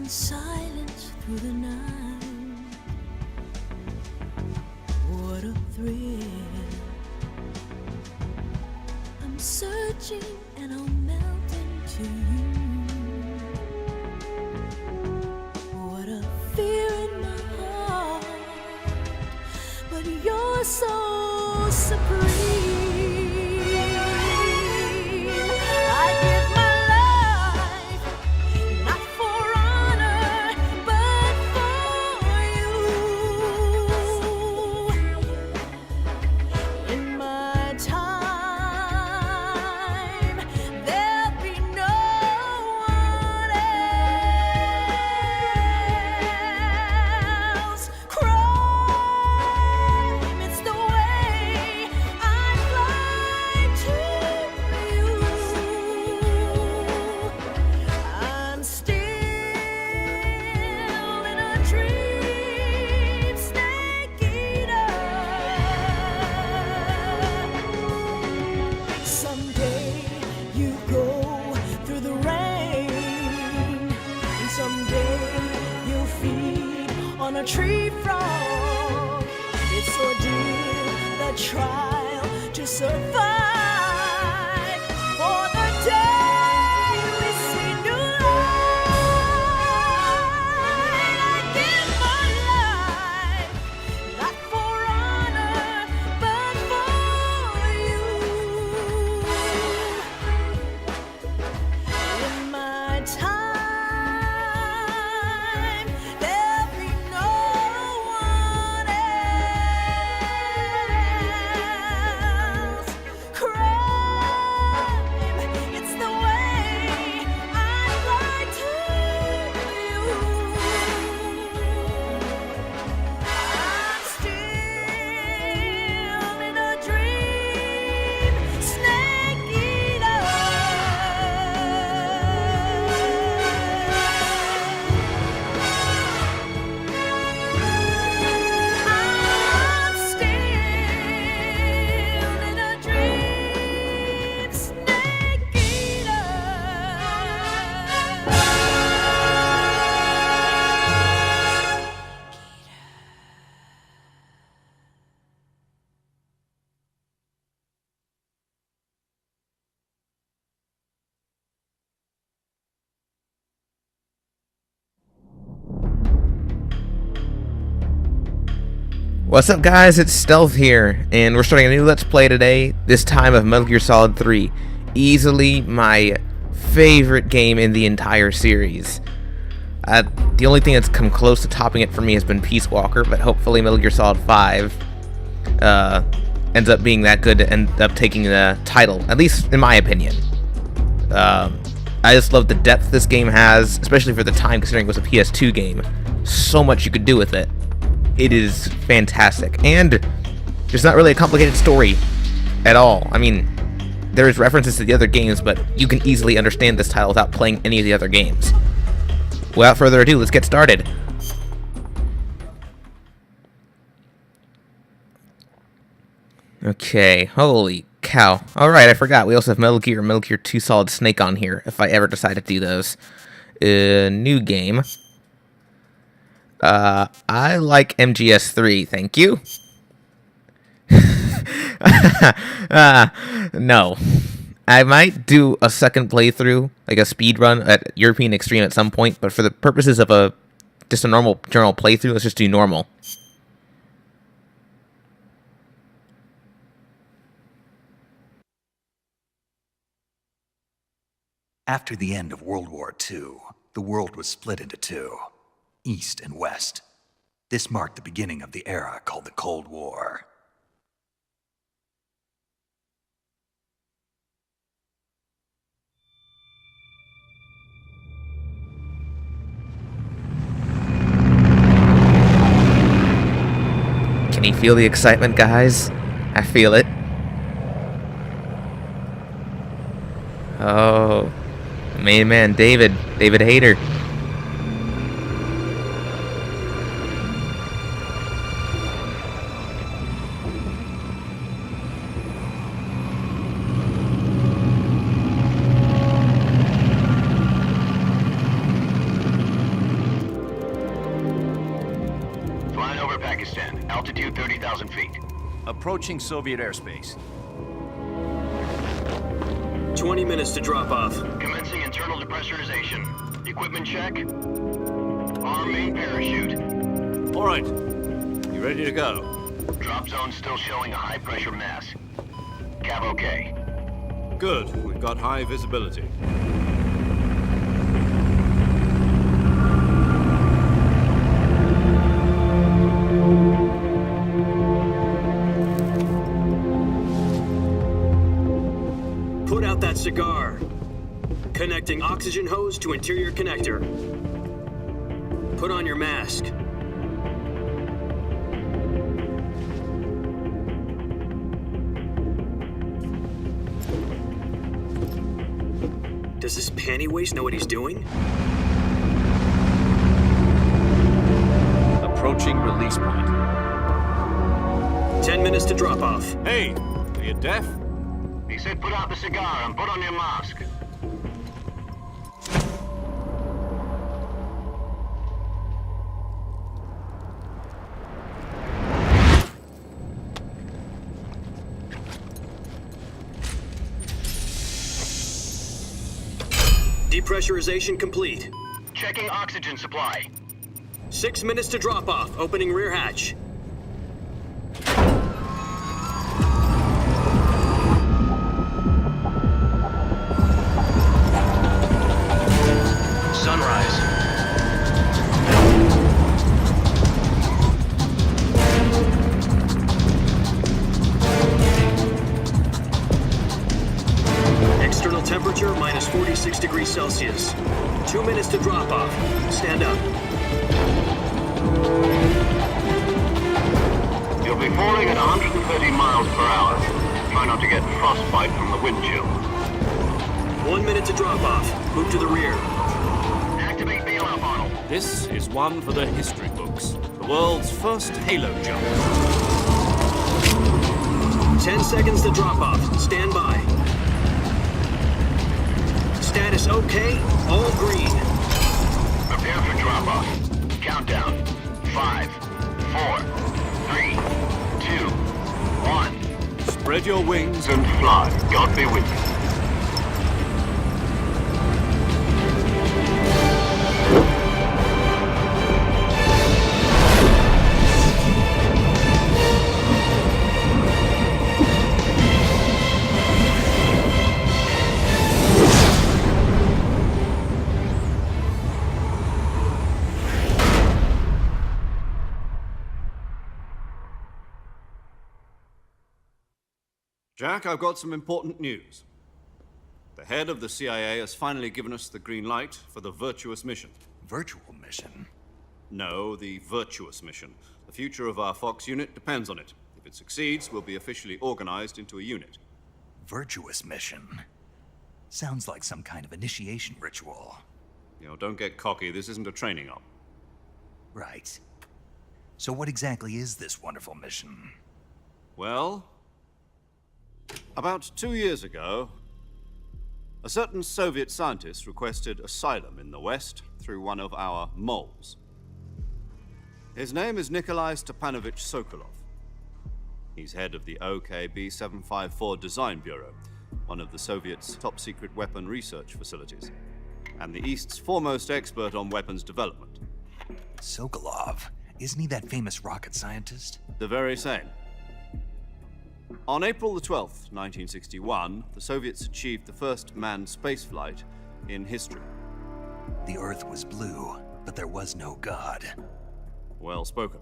in silence through the night. What a thrill. I'm searching and I'll melt into you. What a fear in my heart, but you're so supreme. I give my life, not for honor, but for you. In my time, there'll be no one else. Crime, it's the way I fly to you. I'm still in a dream, snake eater. Someday you go through the rain, and someday you'll feed on a tree frog. It's ordeal, the trial to survive. For the day we see new light, I give my life, not for honor, but for you. In my time, there'll be no one else. Crime, it's the way I fly to you. I'm still in a dream, snake eater. I'm still in a dream, snake eater. What's up, guys? It's Stealth here, and we're starting a new Let's Play today, this time of Metal Gear Solid 3. Easily my favorite game in the entire series. The only thing that's come close to topping it for me has been Peace Walker, but hopefully Metal Gear Solid 5 ends up being that good to end up taking the title, at least in my opinion. I just love the depth this game has, especially for the time, considering it was a PS2 game. So much you could do with it. It is fantastic, and there's not really a complicated story at all. I mean, there's references to the other games, but you can easily understand this title without playing any of the other games. Without further ado, let's get started. Okay, holy cow. Alright, I forgot, we also have Metal Gear 2 Solid Snake on here, if I ever decide to do those. New game. I like MGS3, thank you. No. I might do a second playthrough, like a speed run at European Extreme at some point, but for the purposes of just a normal general playthrough, let's just do normal. After the end of World War II, the world was split into two, East and West. This marked the beginning of the era called the Cold War. Can you feel the excitement, guys? I feel it. Oh, main man, David Hayter. Altitude 30,000 feet. Approaching Soviet airspace. 20 minutes to drop off. Commencing internal depressurization. Equipment check. Arm main parachute. All right. You ready to go? Drop zone still showing a high pressure mass. Cav okay. Good. We've got high visibility. Put out that cigar. Connecting oxygen hose to interior connector. Put on your mask. Does this panty waste know what he's doing? Approaching release point. 10 minutes to drop off. Hey, are you deaf? He said put out the cigar and put on your mask. Depressurization complete. Checking oxygen supply. 6 minutes to drop off. Opening rear hatch. Sunrise. External temperature minus 46 degrees Celsius. 2 minutes to drop off. Stand up. You'll be falling at 130 miles per hour. Try not to get frostbite from the wind chill. 1 minute to drop off. Move to the rear. Activate bailout model. This is one for the history books. The world's first halo jump. 10 seconds to drop off. Stand by. Status okay. All green. Prepare for drop off. Countdown. 5, 4, 3, 2, 1. Spread your wings. And fly. God be with you. Jack, I've got some important news. The head of the CIA has finally given us the green light for the virtuous mission. Virtual mission? No, the virtuous mission. The future of our Fox unit depends on it. If it succeeds, we'll be officially organized into a unit. Virtuous mission? Sounds like some kind of initiation ritual. You know, don't get cocky. This isn't a training op. Right. So what exactly is this wonderful mission? Well, about 2 years ago, a certain Soviet scientist requested asylum in the West through one of our moles. His name is Nikolai Stepanovich Sokolov. He's head of the OKB 754 Design Bureau, one of the Soviets' top-secret weapon research facilities, and the East's foremost expert on weapons development. Sokolov? Isn't he that famous rocket scientist? The very same. On April the 12th, 1961, the Soviets achieved the first manned spaceflight in history. The Earth was blue, but there was no God. Well spoken.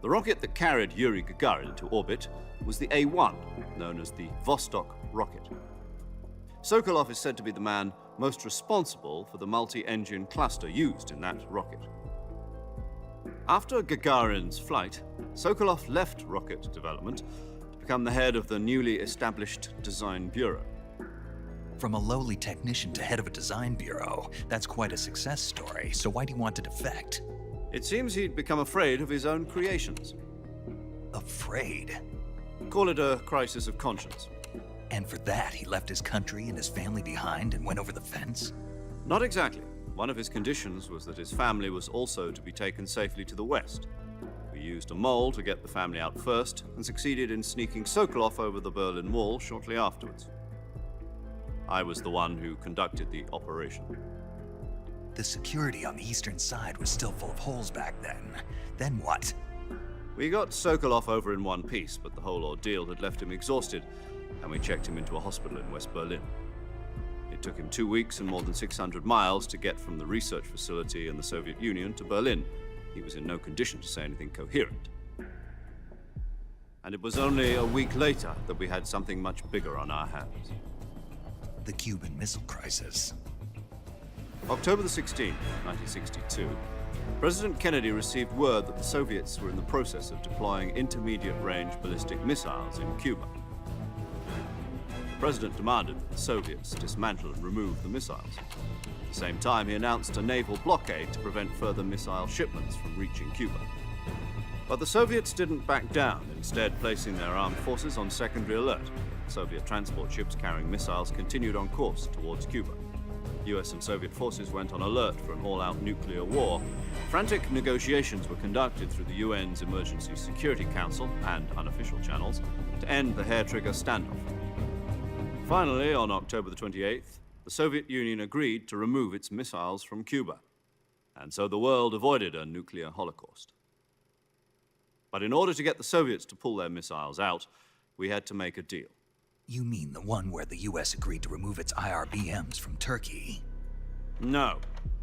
The rocket that carried Yuri Gagarin to orbit was the A-1, known as the Vostok rocket. Sokolov is said to be the man most responsible for the multi-engine cluster used in that rocket. After Gagarin's flight, Sokolov left rocket development to become the head of the newly established Design Bureau. From a lowly technician to head of a design bureau, that's quite a success story, so why do you want to defect? It seems he'd become afraid of his own creations. Afraid? Call it a crisis of conscience. And for that, he left his country and his family behind and went over the fence? Not exactly. One of his conditions was that his family was also to be taken safely to the West. We used a mole to get the family out first and succeeded in sneaking Sokolov over the Berlin Wall shortly afterwards. I was the one who conducted the operation. The security on the eastern side was still full of holes back then. Then what? We got Sokolov over in one piece, but the whole ordeal had left him exhausted, and we checked him into a hospital in West Berlin. It took him 2 weeks and more than 600 miles to get from the research facility in the Soviet Union to Berlin. He was in no condition to say anything coherent. And it was only a week later that we had something much bigger on our hands. The Cuban Missile Crisis. October the 16th, 1962, President Kennedy received word that the Soviets were in the process of deploying intermediate-range ballistic missiles in Cuba. The President demanded that the Soviets dismantle and remove the missiles. At the same time, he announced a naval blockade to prevent further missile shipments from reaching Cuba. But the Soviets didn't back down, instead placing their armed forces on secondary alert. Soviet transport ships carrying missiles continued on course towards Cuba. US and Soviet forces went on alert for an all-out nuclear war. Frantic negotiations were conducted through the UN's Emergency Security Council and unofficial channels to end the hair-trigger standoff. Finally, on October the 28th, the Soviet Union agreed to remove its missiles from Cuba, and so the world avoided a nuclear holocaust. But in order to get the Soviets to pull their missiles out, we had to make a deal. You mean the one where the US agreed to remove its IRBMs from Turkey? No.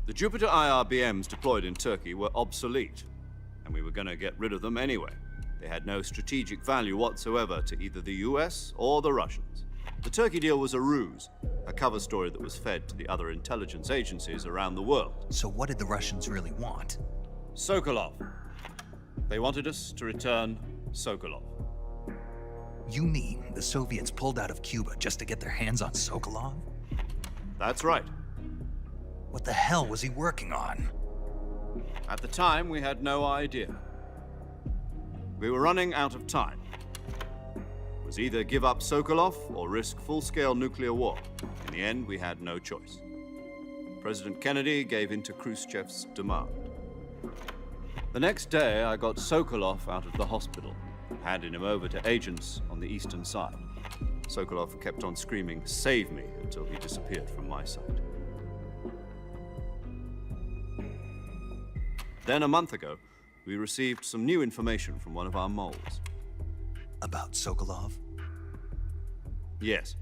The Jupiter IRBMs deployed in Turkey were obsolete, and we were going to get rid of them anyway. They had no strategic value whatsoever to either the US or the Russians. The Turkey deal was a ruse, a cover story that was fed to the other intelligence agencies around the world. So what did the Russians really want? Sokolov. They wanted us to return Sokolov. You mean the Soviets pulled out of Cuba just to get their hands on Sokolov? That's right. What the hell was he working on? At the time, we had no idea. We were running out of time. It was either give up Sokolov or risk full-scale nuclear war. In the end, we had no choice. President Kennedy gave in to Khrushchev's demand. The next day, I got Sokolov out of the hospital, handing him over to agents on the eastern side. Sokolov kept on screaming, "Save me," until he disappeared from my sight. Then a month ago, we received some new information from one of our moles. About Sokolov? Yes.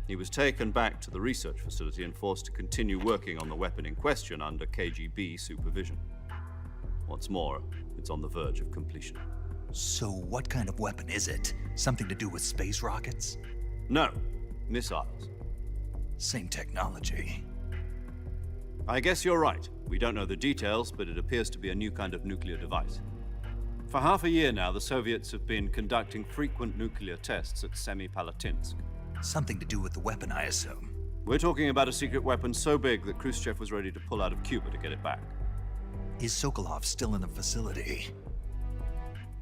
He was taken back to the research facility and forced to continue working on the weapon in question under KGB supervision. What's more, it's on the verge of completion. So what kind of weapon is it? Something to do with space rockets? No, missiles. Same technology. I guess you're right. We don't know the details, but it appears to be a new kind of nuclear device. For half a year now, the Soviets have been conducting frequent nuclear tests at Semipalatinsk. Something to do with the weapon, I assume. We're talking about a secret weapon so big that Khrushchev was ready to pull out of Cuba to get it back. Is Sokolov still in the facility?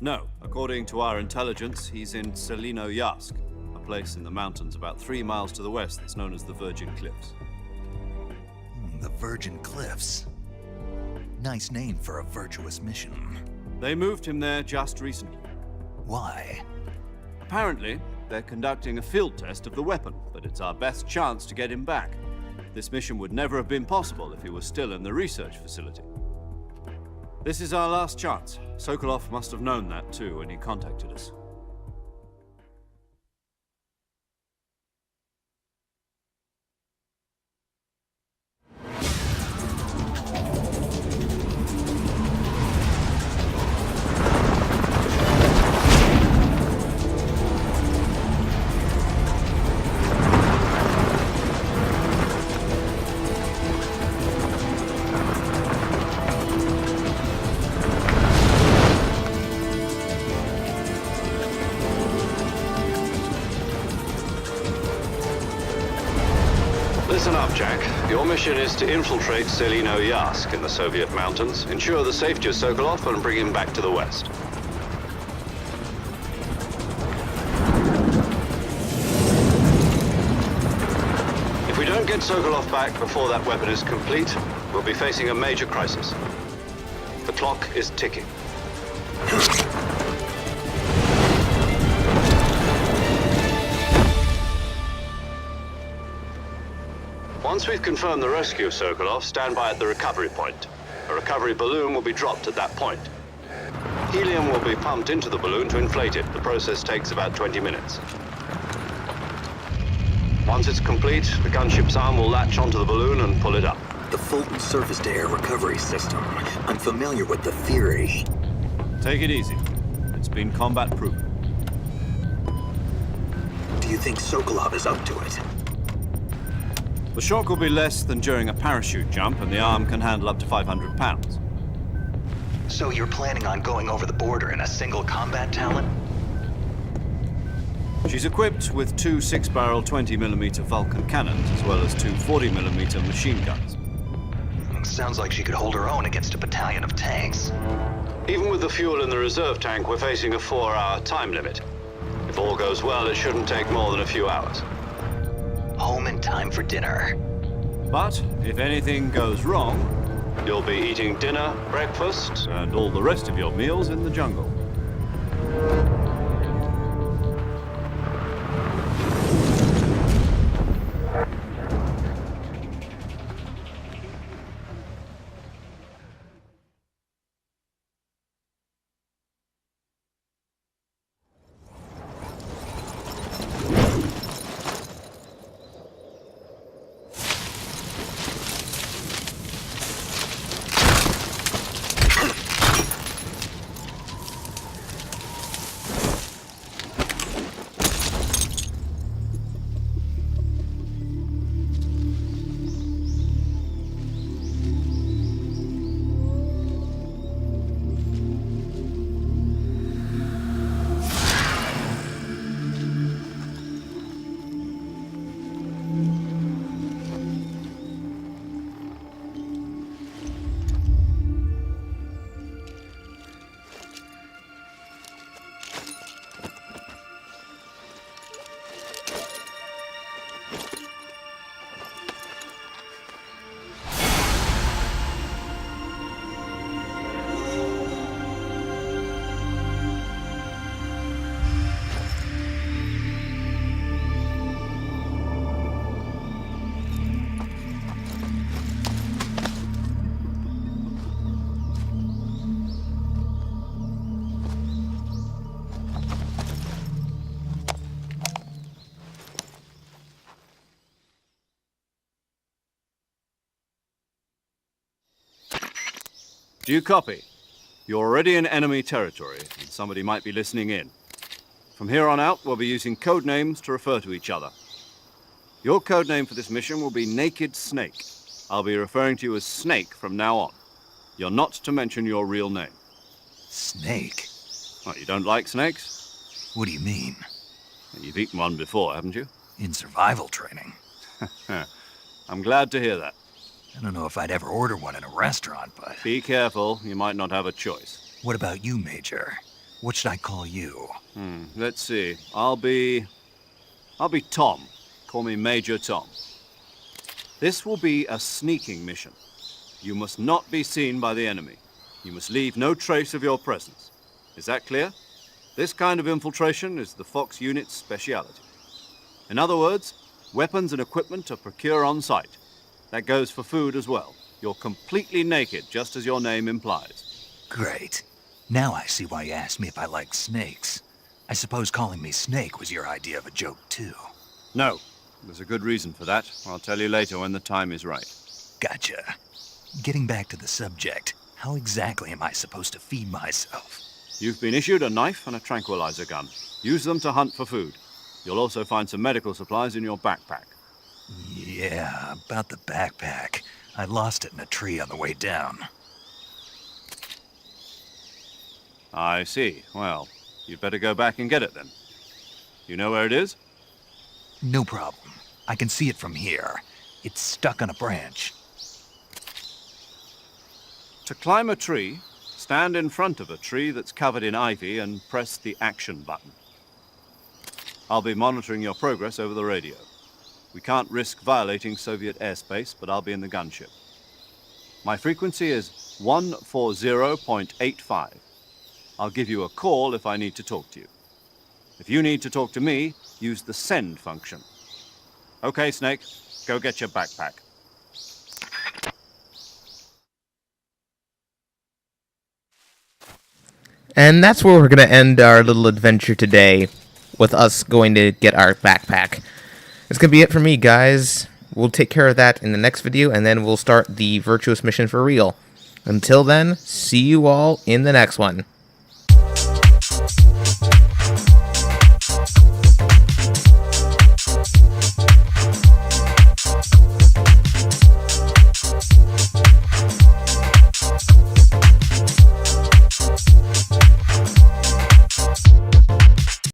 No. According to our intelligence, he's in Selino-Yarsk, a place in the mountains about 3 miles to the west that's known as the Virgin Cliffs. The Virgin Cliffs. Nice name for a virtuous mission. They moved him there just recently. Why? Apparently, they're conducting a field test of the weapon, but it's our best chance to get him back. This mission would never have been possible if he was still in the research facility. This is our last chance. Sokolov must have known that too when he contacted us. Listen up, Jack. Your mission is to infiltrate Selino-Yarsk in the Soviet mountains, ensure the safety of Sokolov, and bring him back to the West. If we don't get Sokolov back before that weapon is complete, we'll be facing a major crisis. The clock is ticking. Once we've confirmed the rescue of Sokolov, stand by at the recovery point. A recovery balloon will be dropped at that point. Helium will be pumped into the balloon to inflate it. The process takes about 20 minutes. Once it's complete, the gunship's arm will latch onto the balloon and pull it up. The Fulton surface-to-air recovery system. I'm familiar with the theory. Take it easy. It's been combat-proven. Do you think Sokolov is up to it? The shock will be less than during a parachute jump, and the arm can handle up to 500 pounds. So you're planning on going over the border in a single combat Talon? She's equipped with two 6-barrel 20mm Vulcan cannons, as well as two 40mm machine guns. Sounds like she could hold her own against a battalion of tanks. Even with the fuel in the reserve tank, we're facing a 4-hour time limit. If all goes well, it shouldn't take more than a few hours. Home in time for dinner. But if anything goes wrong, you'll be eating dinner, breakfast, and all the rest of your meals in the jungle. Do you copy? You're already in enemy territory, and somebody might be listening in. From here on out, we'll be using code names to refer to each other. Your code name for this mission will be Naked Snake. I'll be referring to you as Snake from now on. You're not to mention your real name. Snake? What, you don't like snakes? What do you mean? You've eaten one before, haven't you? In survival training. I'm glad to hear that. I don't know if I'd ever order one in a restaurant, but... Be careful, you might not have a choice. What about you, Major? What should I call you? Let's see. I'll be Tom. Call me Major Tom. This will be a sneaking mission. You must not be seen by the enemy. You must leave no trace of your presence. Is that clear? This kind of infiltration is the Fox unit's speciality. In other words, weapons and equipment are procured on site. That goes for food as well. You're completely naked, just as your name implies. Great. Now I see why you asked me if I like snakes. I suppose calling me Snake was your idea of a joke, too. No. There's a good reason for that. I'll tell you later when the time is right. Gotcha. Getting back to the subject, how exactly am I supposed to feed myself? You've been issued a knife and a tranquilizer gun. Use them to hunt for food. You'll also find some medical supplies in your backpack. Yeah, about the backpack. I lost it in a tree on the way down. I see. Well, you'd better go back and get it then. You know where it is? No problem. I can see it from here. It's stuck on a branch. To climb a tree, stand in front of a tree that's covered in ivy and press the action button. I'll be monitoring your progress over the radio. We can't risk violating Soviet airspace, but I'll be in the gunship. My frequency is 140.85. I'll give you a call if I need to talk to you. If you need to talk to me, use the send function. Okay, Snake, Go get your backpack. And that's where we're going to end our little adventure today, with us going to get our backpack. It's going to be it for me, guys. We'll take care of that in the next video, and then we'll start the Virtuous mission for real. Until then, see you all in the next one.